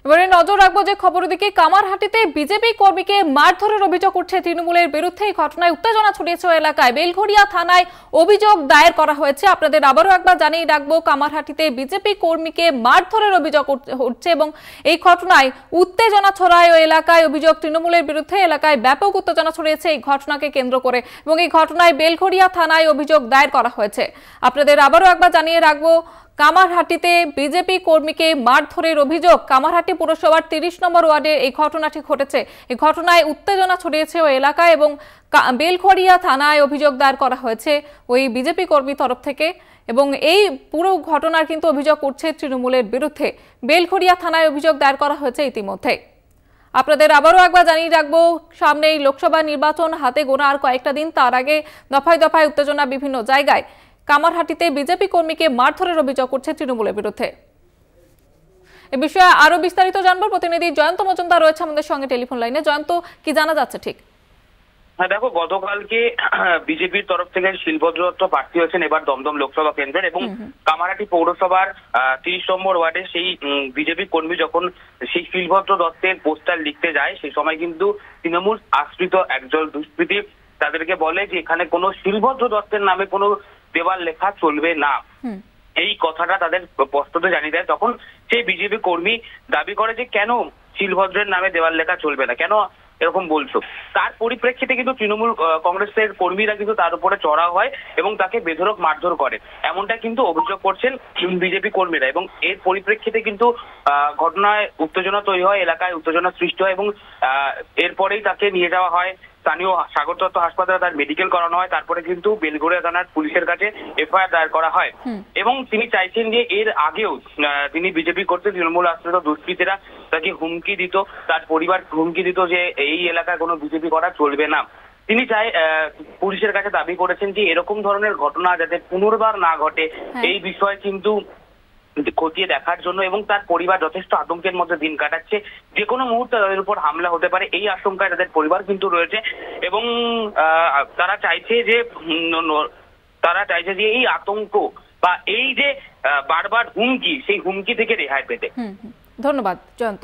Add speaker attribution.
Speaker 1: এবারে নজর রাখবো যে খবরের দিকে। কামারহাটিতে বিজেপি কর্মীকে মারধরের অভিযোগ উঠছে তৃণমূলের বিরুদ্ধে। এই ঘটনায় উত্তেজনা ছড়িয়েছে এলাকায়। বেলঘড়িয়া থানায় অভিযোগ দায়ের করা হয়েছে। আপনাদের আবারও একবার জানিয়ে রাখবো, কামারহাটিতে বিজেপি কর্মীকে মারধরের অভিযোগ উঠছে এবং এই ঘটনায় উত্তেজনা ছড়ায় ওই এলাকায়। অভিযোগ তৃণমূলের বিরুদ্ধে। এলাকায় ব্যাপক উত্তেজনা ছড়িয়েছে এই ঘটনাকে কেন্দ্র করে এবং এই ঘটনায় বেলঘড়িয়া থানায় অভিযোগ দায়ের করা হয়েছে। আপনাদের আবারও একবার জানিয়ে রাখবো, কামারহাটিতে বিজেপি কর্মীকে মারধরের অভিযোগ। কামারহাটি পুরসভার 30 নম্বর ওয়ার্ডে এই ঘটনাটি ঘটেছে। এই ঘটনায় উত্তেজনা ছড়িয়েছে ওই এলাকায় এবং বেলঘড়িয়া থানায় অভিযোগ দায়ের করা হয়েছে ওই বিজেপি কর্মী তরফ থেকে এবং এই পুরো ঘটনার কিন্তু অভিযোগ উঠছে তৃণমূলের বিরুদ্ধে। বেলঘড়িয়া থানায় অভিযোগ দায়ের করা হয়েছে ইতিমধ্যে। আপনাদের আবারও একবার জানিয়ে রাখবো, সামনেই লোকসভা নির্বাচন হাতে গোনা আর কয়েকটা দিন। তার আগে দফায় দফায় উত্তেজনা বিভিন্ন জায়গায়। কামারহাটিতে বিজেপি কর্মীকে মারধরের অভিযোগ করছে তৃণমূলের বিরুদ্ধে। এ বিষয়ে আরো বিস্তারিত জানবো, প্রতিনিধি জয়ন্ত মজুমদার রয়েছে আমাদের সঙ্গে টেলিফোন লাইনে। জয়ন্ত, কি জানা যাচ্ছে ঠিক?
Speaker 2: হ্যাঁ দেখো, গতকালকে বিজেপির তরফ থেকে শিলভদ্র দত্ত প্রার্থী হয়েছেন এবার দমদম লোকসভা কেন্দ্রের এবং কামারহাটি পৌরসভার 30 নম্বর ওয়ার্ডে সেই বিজেপি কর্মী যখন সেই শিলভদ্র দত্তের পোস্টার লিখতে যায়, সেই সময় কিন্তু তৃণমূল আশ্রিত একদল দুষ্কৃতী তাদেরকে বলে যে এখানে কোনো শিলভদ্র দত্তের নামে কোনো দেওয়াল লেখা চলবে না। এই কথাটা তাদের স্পষ্টত জানিয়ে দেয়। তখন সেই বিজেপি কর্মী দাবি করে যে কেন শিলভদ্রের নামে দেওয়াল লেখা চলবে না, কেন এরকম বলছো। তার পরিপ্রেক্ষিতে কিন্তু তৃণমূল কংগ্রেসের কর্মীরা কিন্তু তার উপরে চড়াও হয় এবং তাকে বেধড়ক মারধর করে, এমনটা কিন্তু অভিযোগ করছেন বিজেপি কর্মীরা। এবং এর পরিপ্রেক্ষিতে কিন্তু ঘটনায় উত্তেজনা তৈরি হয়, এলাকায় উত্তেজনা সৃষ্টি হয় এবং এরপরেই তাকে নিয়ে যাওয়া হয় স্থানীয় সাগর দত্ত হাসপাতালে, তার মেডিকেল করানো হয়। তারপরে কিন্তু বেলঘড়িয়া থানার পুলিশের কাছে এফআইআর দায়ের করা হয় এবং তিনি চাইছেন যে এর আগেও তিনি বিজেপি করতে তৃণমূল আশ্রিত দুষ্কৃতীরা তাকে হুমকি দিত, তার পরিবার হুমকি দিত যে এই এলাকায় কোনো বিজেপি করা চলবে না। তিনি চাই পুলিশের কাছে দাবি করেছেন যে এরকম ধরনের ঘটনা যাতে পুনর্বার না ঘটে এই বিষয়ে কিন্তু খতিয়ে দেখার জন্য। এবং তার পরিবার যথেষ্ট আতঙ্কের মধ্যে দিন কাটাচ্ছে, যে কোনো মুহূর্তে তাদের উপর হামলা হতে পারে এই আশঙ্কায় তাদের পরিবার কিন্তু রয়েছে এবং তারা চাইছে যে এই আতঙ্ক বা এই যে বারবার হুমকি, সেই হুমকি থেকে রেহাই পেতে।
Speaker 1: ধন্যবাদ জয়ন্ত।